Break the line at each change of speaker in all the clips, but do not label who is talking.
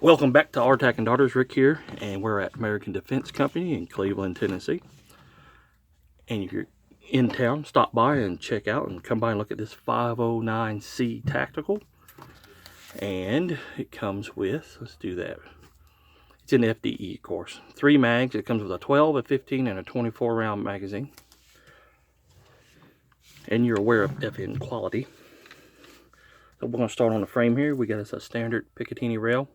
Welcome back to R-TAC and Daughters. Rick here, and we're at American Defense Company in Cleveland, Tennessee. And if you're in town, stop by and check out and come by and look at this 509C Tactical. And it comes with, let's do that. It's in FDE, of course. 3 mags. It comes with a 12, a 15, and a 24 round magazine. And you're aware of FN quality. So we're going to start on the frame here. We got us a standard Picatinny rail.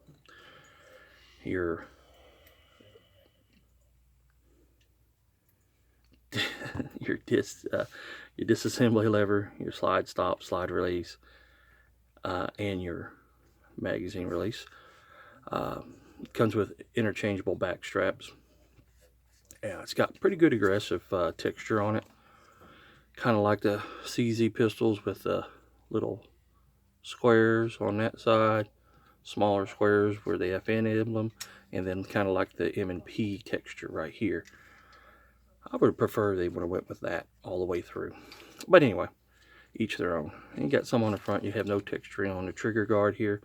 Your disassembly lever, your slide stop, slide release, and your magazine release. It comes with interchangeable back straps. Yeah, it's got pretty good aggressive texture on it, kind of like the CZ pistols with the little squares on that side, smaller squares where the FN emblem, and then kind of like the M&P texture right here. I would prefer they would have went with that all the way through. But anyway, each their own. And you got some on the front. You have no texturing on the trigger guard here.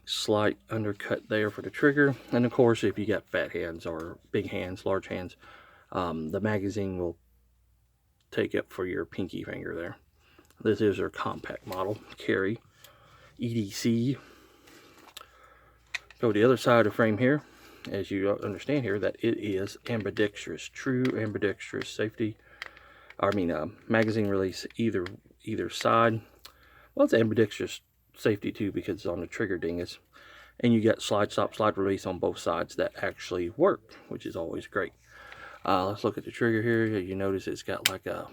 Slight undercut there for the trigger. And of course, if you got fat hands or big hands, large hands, the magazine will take up for your pinky finger there. This is their compact model. Carry EDC. Go to the other side of the frame here. As you understand here, that it is ambidextrous, true ambidextrous safety. Magazine release either side. Well, it's ambidextrous safety too because it's on the trigger dingus, and you got slide stop, slide release on both sides that actually work, which is always great. Let's look at the trigger here. You notice it's got like a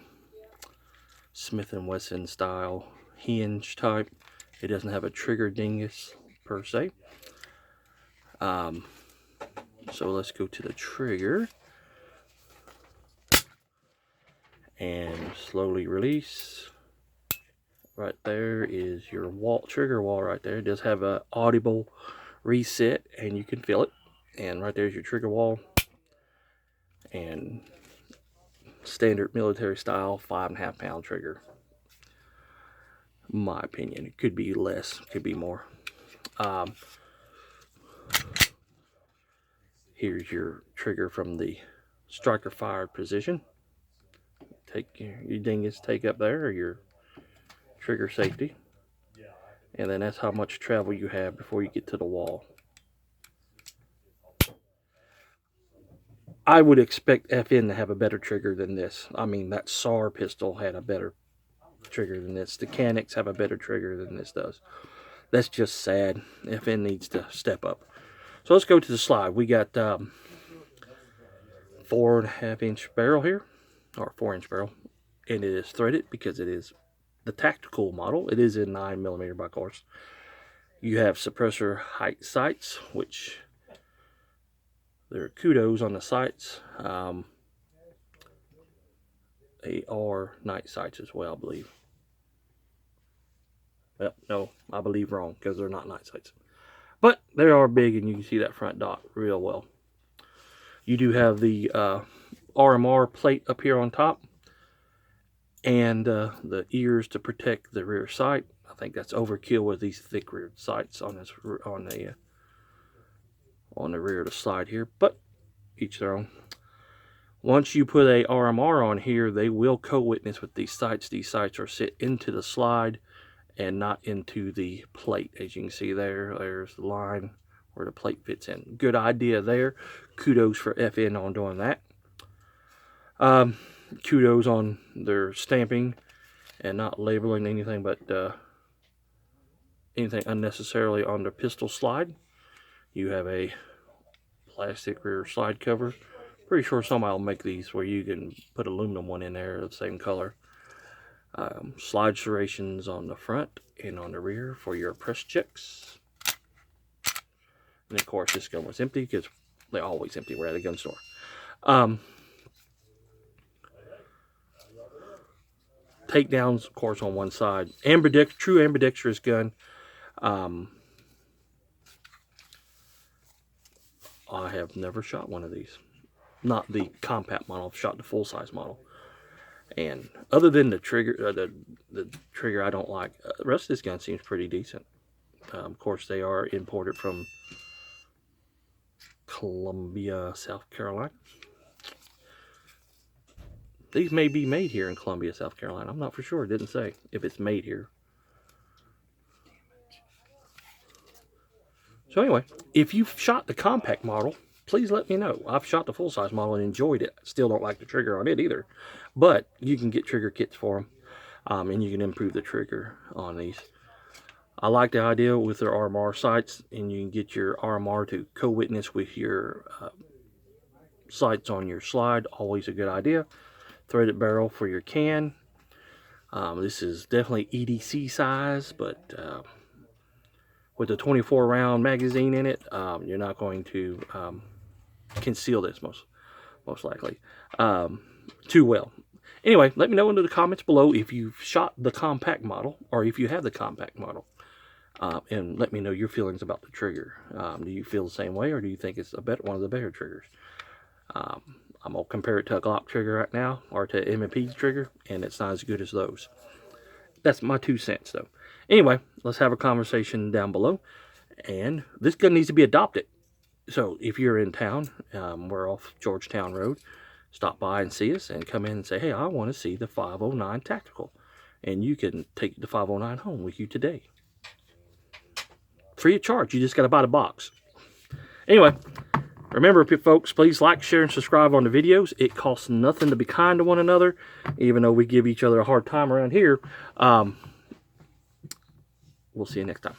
Smith & Wesson style hinge type. It doesn't have a trigger dingus per se. So let's go to the trigger and slowly release. Right there is your trigger wall right there. It does have a audible reset and you can feel it. And right there's your trigger wall. And standard military style 5.5 pound trigger. In my opinion, it could be less, could be more. Here's your trigger from the striker fired position. Take your dingus take up there, or your trigger safety. And then that's how much travel you have before you get to the wall. I would expect FN to have a better trigger than this. I mean, that SAR pistol had a better trigger than this. The Canics have a better trigger than this does. That's just sad. FN needs to step up. So let's go to the slide. We got 4.5 inch barrel here, or 4-inch barrel, and it is threaded because it is the tactical model. It is in 9mm by course. You have suppressor height sights, which there are kudos on the sights. They are night sights as well, I believe. Well, no, I believe wrong because they're not night sights. But they are big, and you can see that front dot real well. You do have the RMR plate up here on top, and the ears to protect the rear sight. I think that's overkill with these thick rear sights on the rear of the slide here, but each their own. Once you put a RMR on here, they will co-witness with these sights. These sights are set into the slide and not into the plate. As you can see there's the line where the plate fits in. Good idea there. Kudos for FN on doing that. Kudos on their stamping and not labeling anything but anything unnecessarily on the pistol slide. You have a plastic rear slide cover. Pretty sure somebody will make these where you can put aluminum one in there of the same color. Slide serrations on the front and on the rear for your press checks. And of course this gun was empty because they're always empty. We're at a gun store. Takedowns, of course, on one side. True ambidextrous gun. I have never shot one of these. Not the compact model. I've shot the full-size model. And other than the trigger, the trigger I don't like. The rest of this gun seems pretty decent. Of course, they are imported from Columbia, South Carolina. These may be made here in Columbia, South Carolina. I'm not for sure. It didn't say if it's made here. So anyway, if you've shot the compact model, please let me know. I've shot the full-size model and enjoyed it. Still don't like the trigger on it either. But you can get trigger kits for them. And you can improve the trigger on these. I like the idea with their RMR sights, and you can get your RMR to co-witness with your sights on your slide. Always a good idea. Threaded barrel for your can. This is definitely EDC size, but with a 24 round magazine in it, you're not going to conceal this most likely too well. Anyway, let me know in the comments below if you've shot the compact model or if you have the compact model. And let me know your feelings about the trigger. Do you feel the same way, or do you think it's one of the better triggers? I'm going to compare it to a Glock trigger right now, or to M&P's trigger, and it's not as good as those. That's my 2 cents, though. Anyway, let's have a conversation down below. And this gun needs to be adopted. So if you're in town, we're off Georgetown Road, stop by and see us and come in and say, hey, I want to see the 509 Tactical. And you can take the 509 home with you today. Free of charge. You just got to buy the box. Anyway, remember, folks, please like, share, and subscribe on the videos. It costs nothing to be kind to one another, even though we give each other a hard time around here. We'll see you next time.